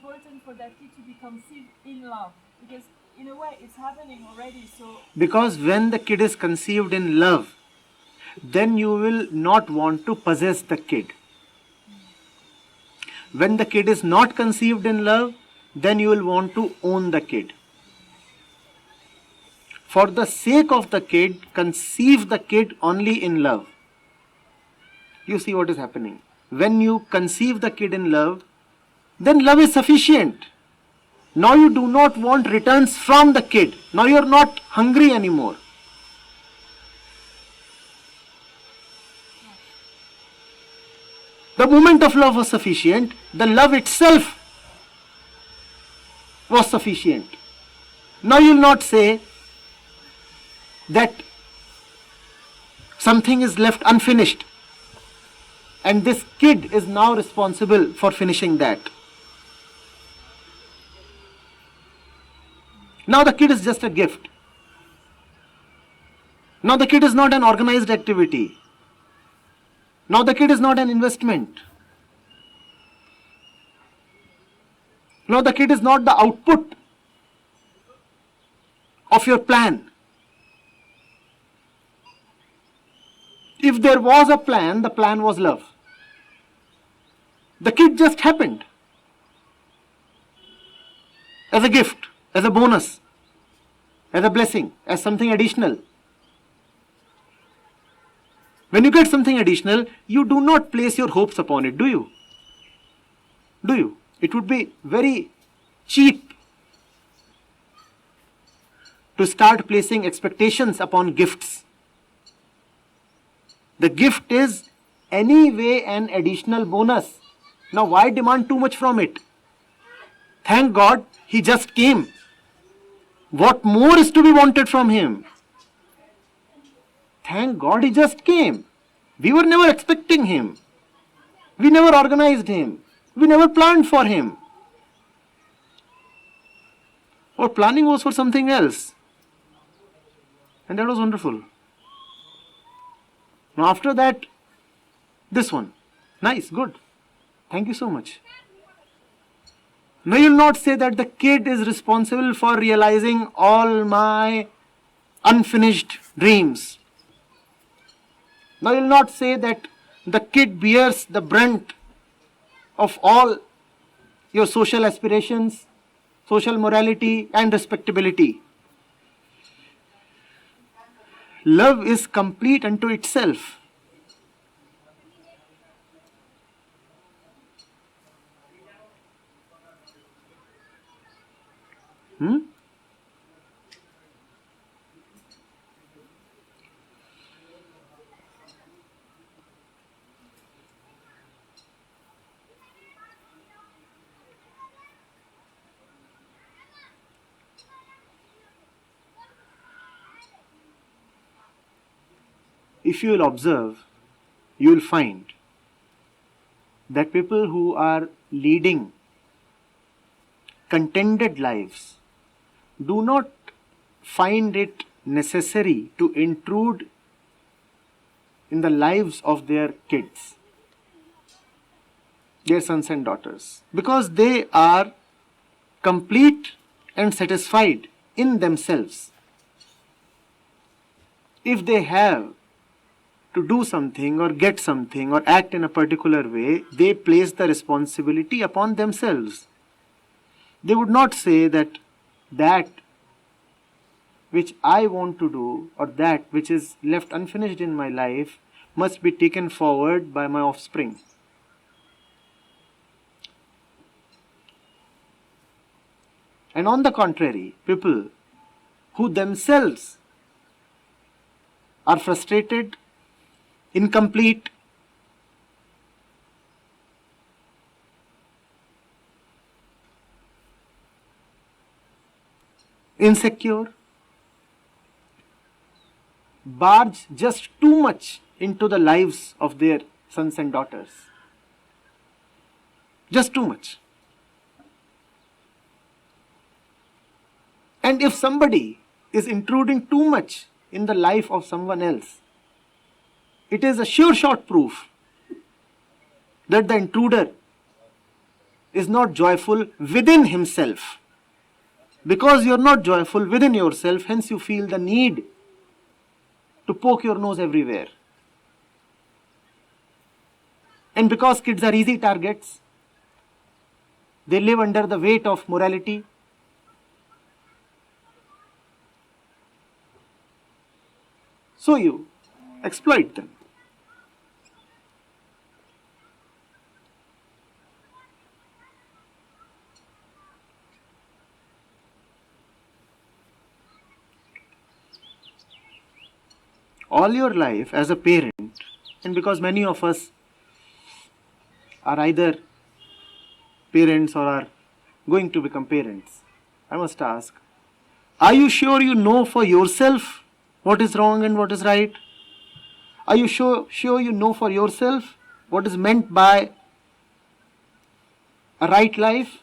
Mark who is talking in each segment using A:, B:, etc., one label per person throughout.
A: important for that kid to be conceived in love? Because in a way it's happening already, so...
B: Because when the kid is conceived in love, then you will not want to possess the kid. When the kid is not conceived in love, then you will want to own the kid. For the sake of the kid, conceive the kid only in love. You see what is happening. When you conceive the kid in love, then love is sufficient. Now you do not want returns from the kid. Now you are not hungry anymore. The moment of love was sufficient. The love itself was sufficient. Now you will not say that something is left unfinished and this kid is now responsible for finishing that. Now the kid is just a gift. Now the kid is not an organized activity. Now the kid is not an investment. Now the kid is not the output of your plan. If there was a plan, the plan was love. The kid just happened as a gift, as a bonus, as a blessing, as something additional. When you get something additional, you do not place your hopes upon it, do you? Do you? It would be very cheap to start placing expectations upon gifts. The gift is anyway an additional bonus. Now why demand too much from it? Thank God he just came. What more is to be wanted from him? Thank God he just came. We were never expecting him. We never organized him. We never planned for him. Our planning was for something else. And that was wonderful. Now after that, this one. Nice, good. Thank you so much. Now you will not say that the kid is responsible for realizing all my unfinished dreams. Now you will not say that the kid bears the brunt of all your social aspirations, social morality and respectability. Love is complete unto itself. If you will observe, you will find that people who are leading contented lives do not find it necessary to intrude in the lives of their kids, their sons and daughters, because they are complete and satisfied in themselves. If they have to do something or get something or act in a particular way, they place the responsibility upon themselves. They would not say that which I want to do or that which is left unfinished in my life must be taken forward by my offspring. And on the contrary, people who themselves are frustrated, incomplete, insecure, barge just too much into the lives of their sons and daughters. Just too much. And if somebody is intruding too much in the life of someone else, it is a sure shot proof that the intruder is not joyful within himself. Because you are not joyful within yourself, hence you feel the need to poke your nose everywhere. And because kids are easy targets, they live under the weight of morality. So you exploit them. All your life as a parent, and because many of us are either parents or are going to become parents, I must ask, are you sure you know for yourself what is wrong and what is right? Are you sure you know for yourself what is meant by a right life?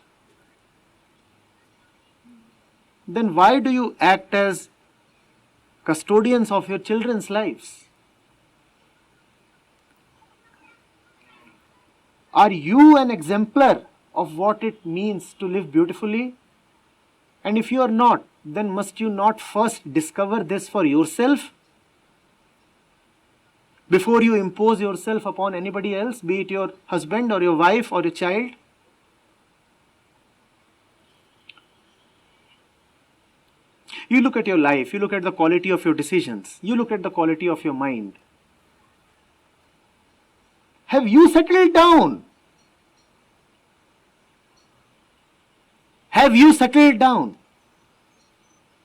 B: Then why do you act as custodians of your children's lives? Are you an exemplar of what it means to live beautifully? And if you are not, then must you not first discover this for yourself before you impose yourself upon anybody else, be it your husband or your wife or your child? You look at your life, you look at the quality of your decisions, you look at the quality of your mind. Have you settled down? Have you settled down?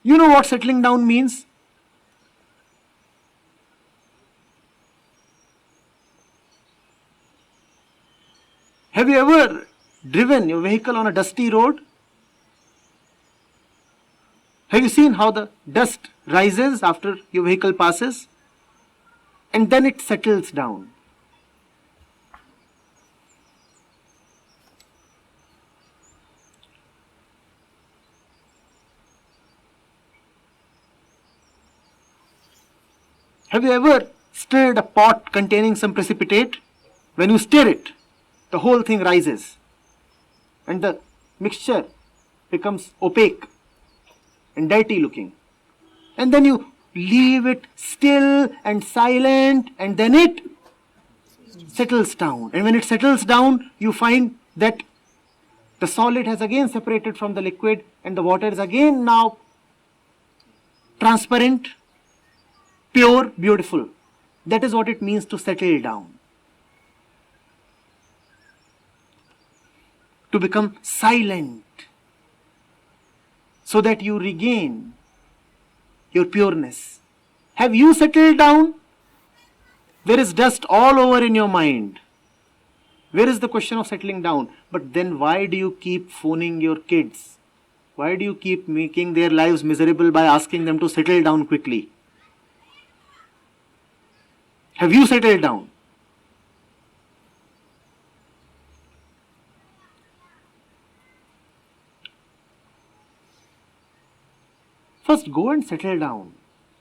B: You know what settling down means? Have you ever driven your vehicle on a dusty road? Have you seen how the dust rises after your vehicle passes? And then it settles down. Have you ever stirred a pot containing some precipitate? When you stir it, the whole thing rises and the mixture becomes opaque and dirty looking. And then you leave it still and silent, and then it settles down. And when it settles down, you find that the solid has again separated from the liquid and the water is again now transparent, pure, beautiful. That is what it means to settle down. To become silent so that you regain your pureness. Have you settled down? There is dust all over in your mind. Where is the question of settling down? But then why do you keep phoning your kids? Why do you keep making their lives miserable by asking them to settle down quickly? Have you settled down? First go and settle down.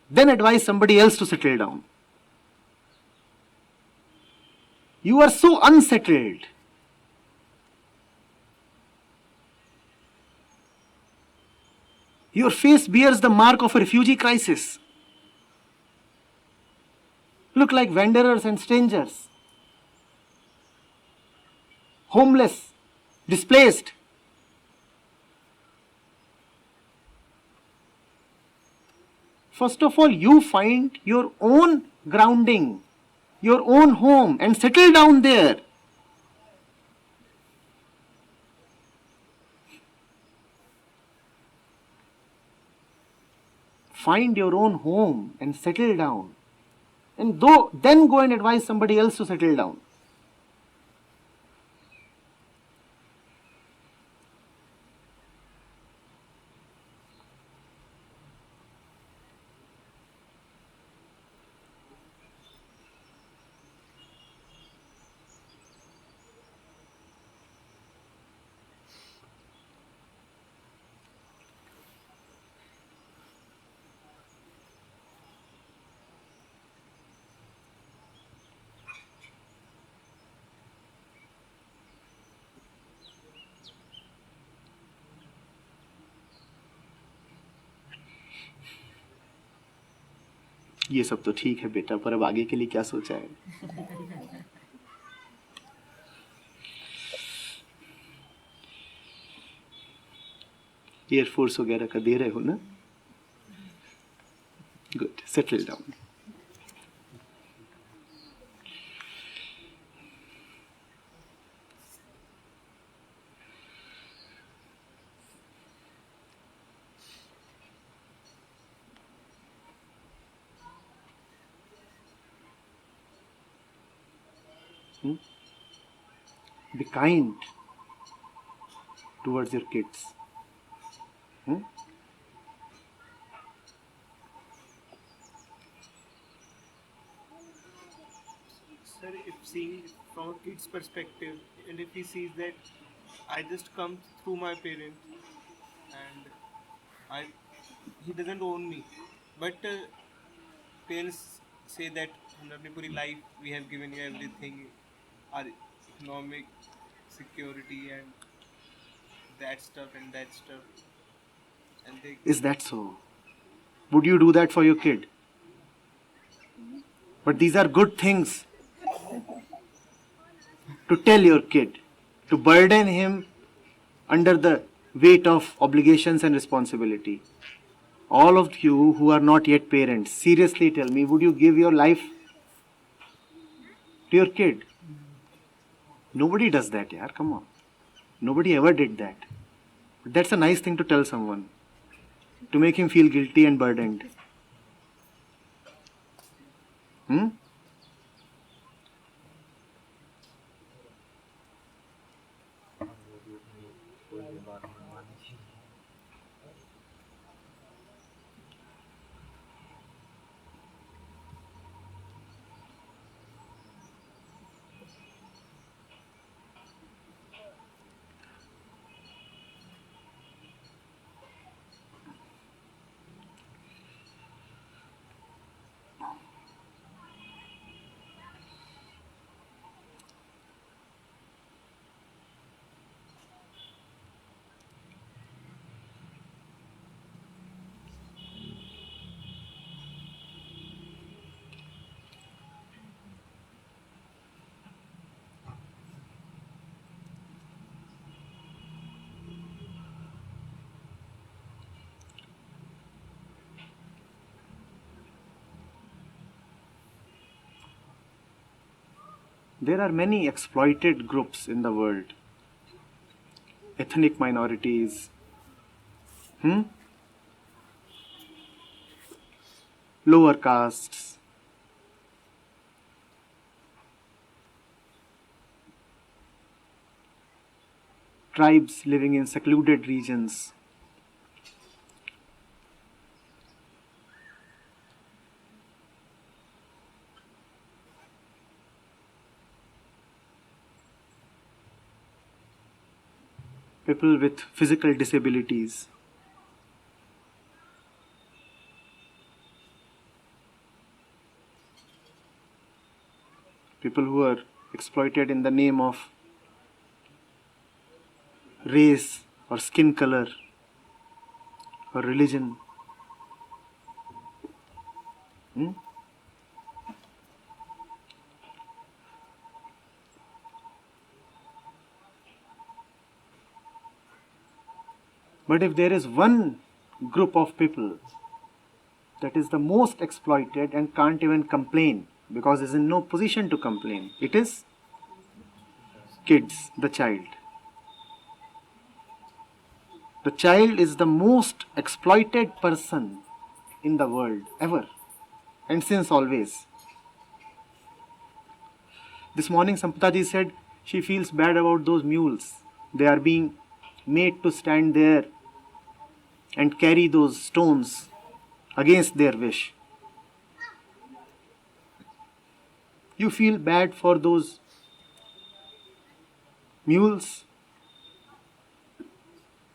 B: Then advise somebody else to settle down. You are so unsettled. Your face bears the mark of a refugee crisis. Look like wanderers and strangers. Homeless, displaced. First of all, you find your own grounding, your own home, and settle down there. Find your own home and settle down. And then go and advise somebody else to settle down. ये सब तो ठीक है बेटा, पर अब आगे के लिए क्या सोचा है? एयरफोर्स वगैरह का दे रहे हो ना? Good, settle down. Be kind towards your kids.
C: Sir, if seeing from a kid's perspective, and if he sees that I just come through my parents and I he doesn't own me, but parents say that हमने अपनी पूरी life we have given you everything, our economic security and that stuff and that stuff, and they
B: Is that so? Would you do that for your kid? But these are good things to tell your kid, to burden him under the weight of obligations and responsibility. All of you who are not yet parents, seriously tell me, would you give your life to your kid? Nobody does that, yaar, come on. Nobody ever did that. But that's a nice thing to tell someone, to make him feel guilty and burdened. There are many exploited groups in the world. Ethnic minorities, lower castes, tribes living in secluded regions. People with physical disabilities. People who are exploited in the name of race or skin color or religion. But if there is one group of people that is the most exploited and can't even complain because is in no position to complain, it is kids, the child. The child is the most exploited person in the world ever and since always. This morning Sampataji said she feels bad about those mules. They are being made to stand there and carry those stones against their wish. You feel bad for those mules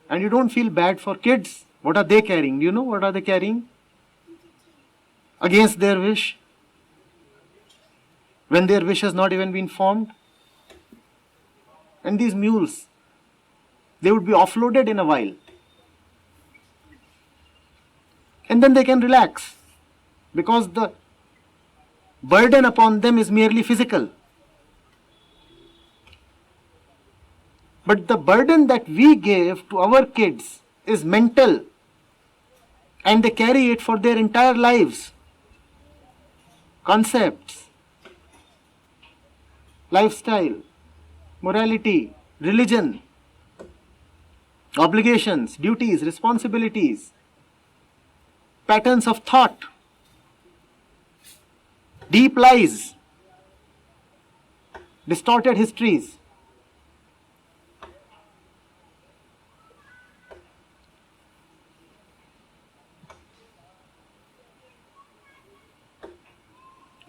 B: and you don't feel bad for kids. What are they carrying? Do you know what are they carrying? Against their wish. When their wish has not even been formed. And these mules, they would be offloaded in a while. And then they can relax. Because the burden upon them is merely physical. But the burden that we give to our kids is mental, and they carry it for their entire lives. Concepts, lifestyle, morality, religion, obligations, duties, responsibilities, patterns of thought, deep lies, distorted histories.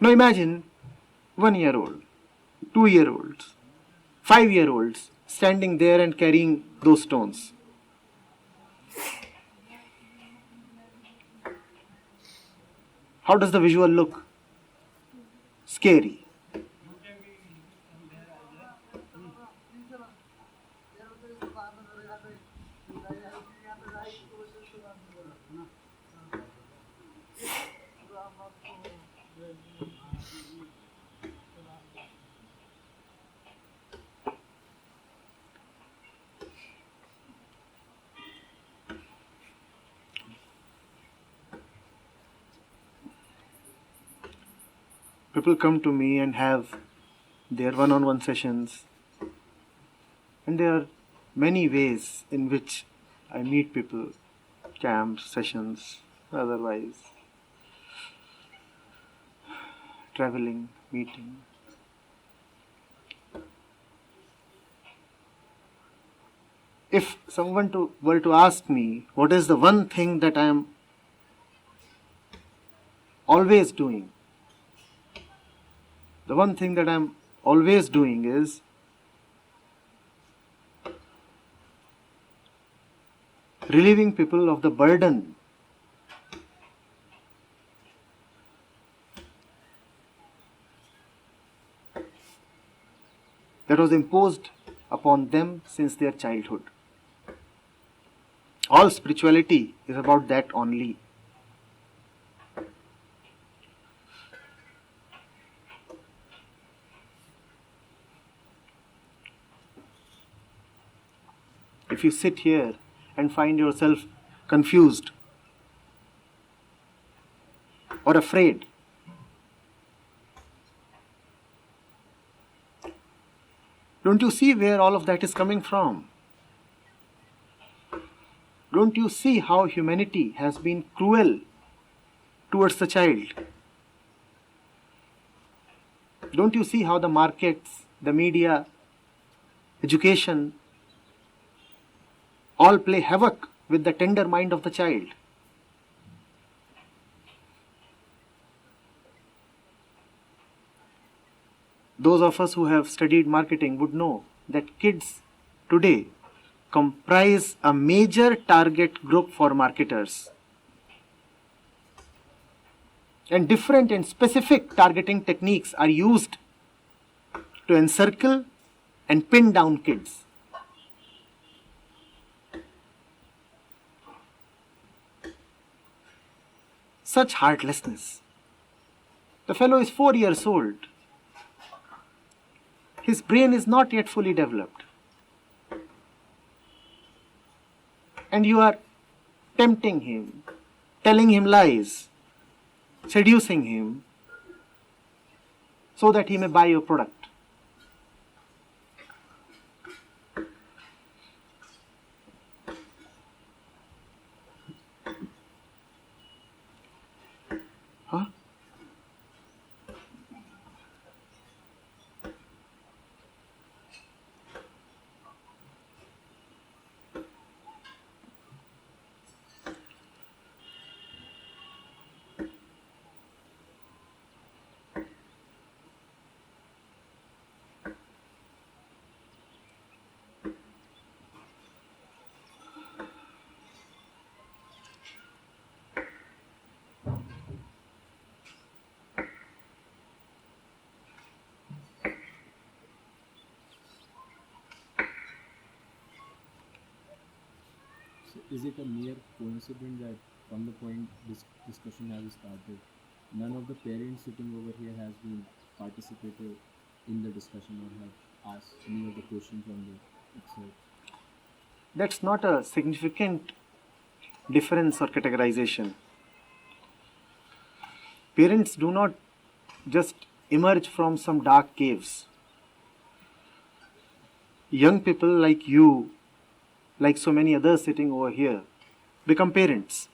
B: Now imagine 1-year-old, 2-year-olds, 5-year-olds standing there and carrying those stones. How does the visual look? Scary. People come to me and have their one-on-one sessions, and there are many ways in which I meet people, camps, sessions, otherwise, traveling, meeting. If someone were to ask me what is the one thing that I am always doing, the one thing that I am always doing is relieving people of the burden that was imposed upon them since their childhood. All spirituality is about that only. If you sit here and find yourself confused or afraid, don't you see where all of that is coming from? Don't you see how humanity has been cruel towards the child? Don't you see how the markets, the media, education all play havoc with the tender mind of the child? Those of us who have studied marketing would know that kids today comprise a major target group for marketers. And different and specific targeting techniques are used to encircle and pin down kids. Such heartlessness. The fellow is 4 years old. His brain is not yet fully developed. And you are tempting him, telling him lies, seducing him, so that he may buy your product. Huh?
D: So is it a mere coincidence that from the point this discussion has started, none of the parents sitting over here has been participated in the discussion or have asked any of the questions on the excerpt.
B: That's not a significant difference or categorization. Parents do not just emerge from some dark caves. Young people like you, like so many others sitting over here, become parents.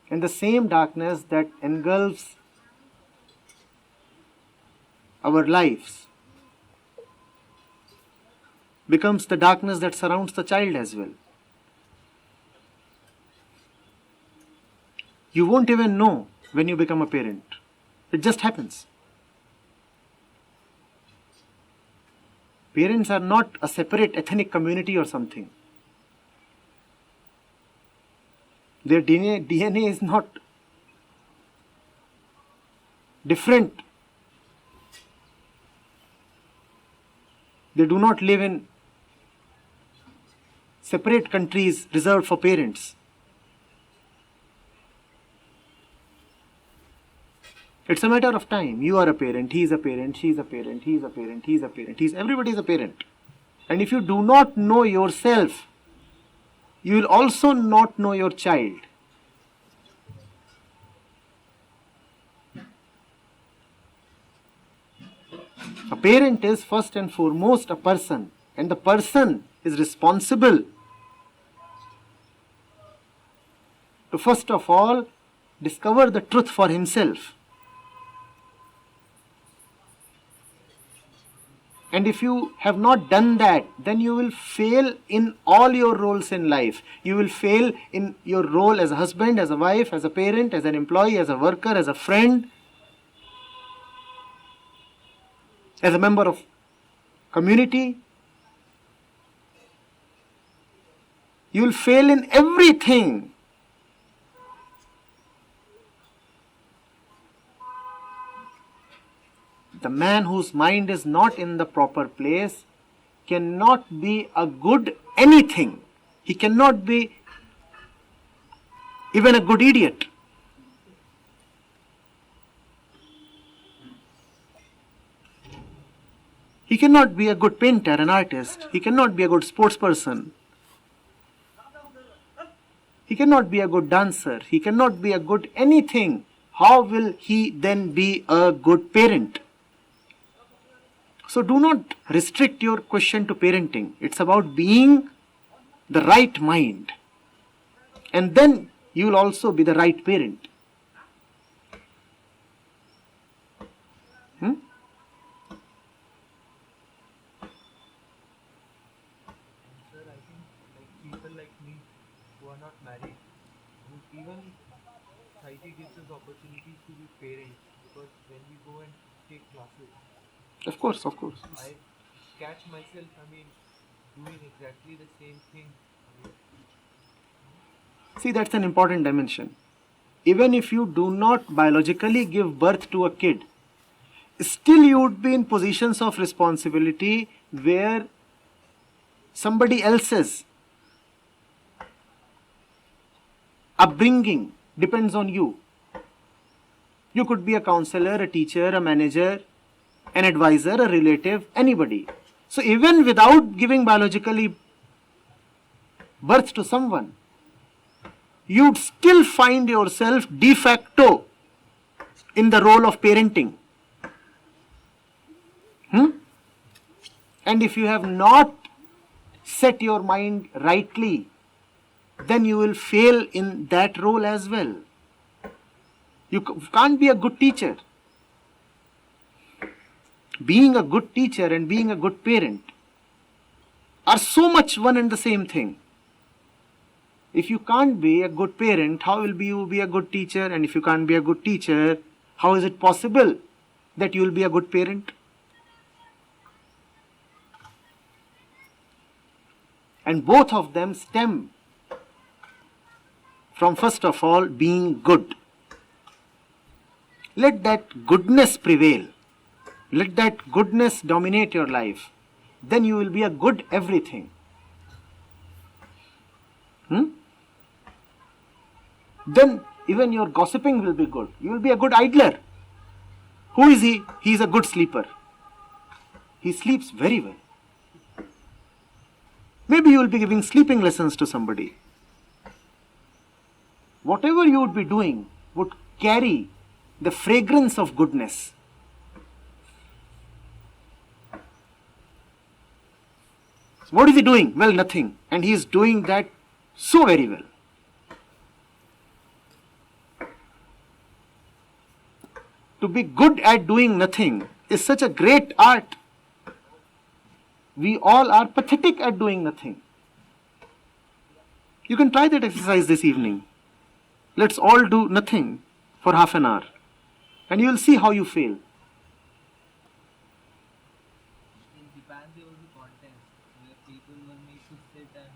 B: And the same darkness that engulfs our lives becomes the darkness that surrounds the child as well. You won't even know when you become a parent. It just happens. Parents are not a separate ethnic community or something. Their DNA is not different. They do not live in separate countries reserved for parents. It's a matter of time. You are a parent, he is a parent, she is a parent, he is a parent, he is a parent, everybody is a parent. And if you do not know yourself, you will also not know your child. A parent is first and foremost a person, and the person is responsible to first of all discover the truth for himself. And if you have not done that, then you will fail in all your roles in life. You will fail in your role as a husband, as a wife, as a parent, as an employee, as a worker, as a friend, as a member of community. You will fail in everything. The man whose mind is not in the proper place cannot be a good anything. He cannot be even a good idiot. He cannot be a good painter, an artist. He cannot be a good sports person. He cannot be a good dancer. He cannot be a good anything. How will he then be a good parent? So do not restrict your question to parenting. It's about being the right mind. And then you will also be the right parent.
C: Sir, I think people like me who are not married, who even society gives us opportunities to be parents, because when we go and take classes,
B: Of course.
C: I catch myself, doing exactly the same thing.
B: See, that's an important dimension. Even if you do not biologically give birth to a kid, still you would be in positions of responsibility where somebody else's upbringing depends on you. You could be a counselor, a teacher, a manager, an advisor, a relative, anybody. So even without giving biologically birth to someone, you'd still find yourself de facto in the role of parenting. And if you have not set your mind rightly, then you will fail in that role as well. You can't be a good teacher. Being a good teacher and being a good parent are so much one and the same thing. If you can't be a good parent, how will you be a good teacher? And if you can't be a good teacher, how is it possible that you will be a good parent? And both of them stem from, first of all, being good. Let that goodness prevail. Let that goodness dominate your life. Then you will be a good everything. then even your gossiping will be good. You will be a good idler. Who is he? He is a good sleeper. He sleeps very well. Maybe you will be giving sleeping lessons to somebody. Whatever you would be doing would carry the fragrance of goodness. So what is he doing? Well, nothing. And he is doing that so very well. To be good at doing nothing is such a great art. We all are pathetic at doing nothing. You can try that exercise this evening. Let's all do nothing for half an hour. And you will see how you fail.
E: In Japan, there was a contest where people were made to sit and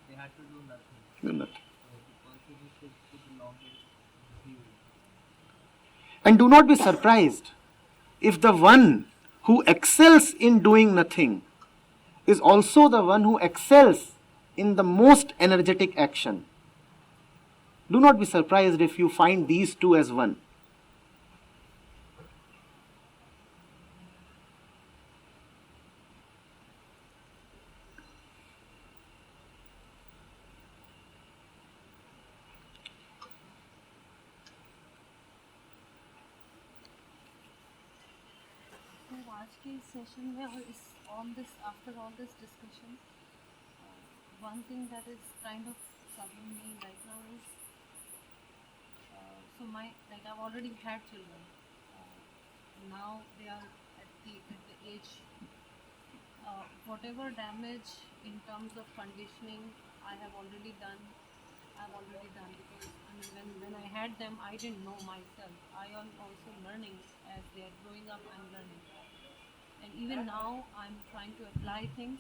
E: they had to do nothing.
B: Do nothing.
E: So the person who sits for the longest, he wins.
B: And do not be surprised if the one who excels in doing nothing is also the one who excels in the most energetic action. Do not be surprised if you find these two as one.
F: तो आज के session में और इस on this after all this discussion, one thing that is kind of troubling me right now is so I've already had children. Now they are at the age. Whatever damage in terms of conditioning I have already done. Because when I had them, I didn't know myself. I am also learning as they are growing up. I'm learning. And even now, I'm trying to apply things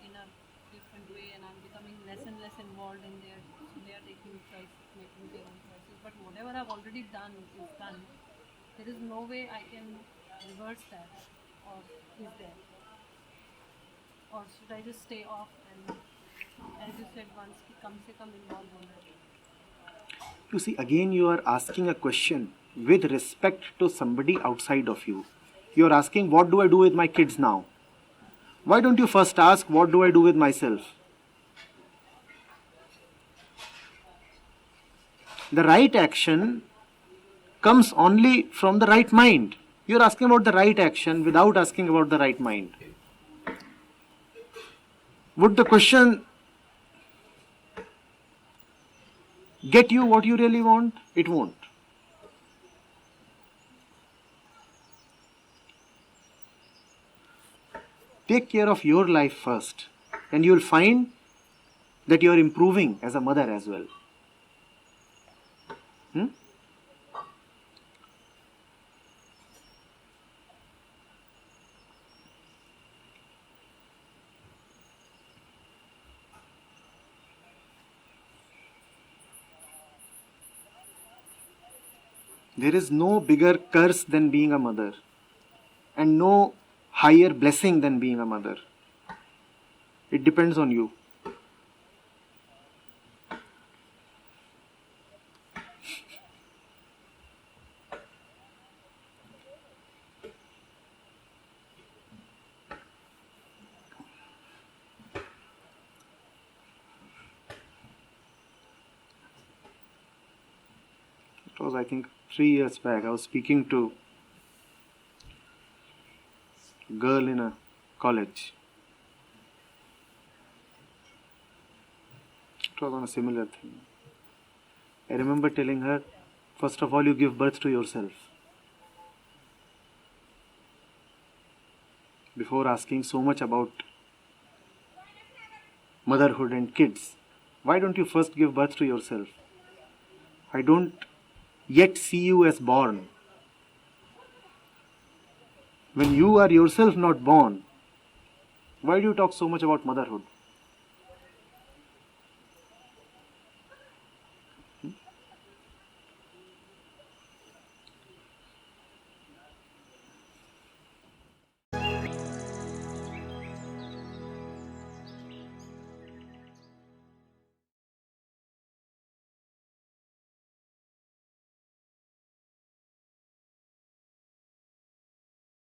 F: in a different way, and I'm becoming less and less involved in their. So they are taking choices, making their own choices. But whatever I've already done is done. There is no way I can reverse that, or is there? Or should I just stay off and, as you said once, कि कम से कम involved होना?
B: You see, again you are asking a question with respect to somebody outside of you. You are asking, what do I do with my kids now? Why don't you first ask, what do I do with myself? The right action comes only from the right mind. You are asking about the right action without asking about the right mind. Would the question get you what you really want? It won't. Take care of your life first, and you will find that you are improving as a mother as well. There is no bigger curse than being a mother, and no higher blessing than being a mother. It depends on you. It was, I think, 3 years back. I was speaking to a girl in a college. It was on a similar thing. I remember telling her, first of all, you give birth to yourself. Before asking so much about motherhood and kids, why don't you first give birth to yourself? I don't yet see you as born. When you are yourself not born, why do you talk so much about motherhood?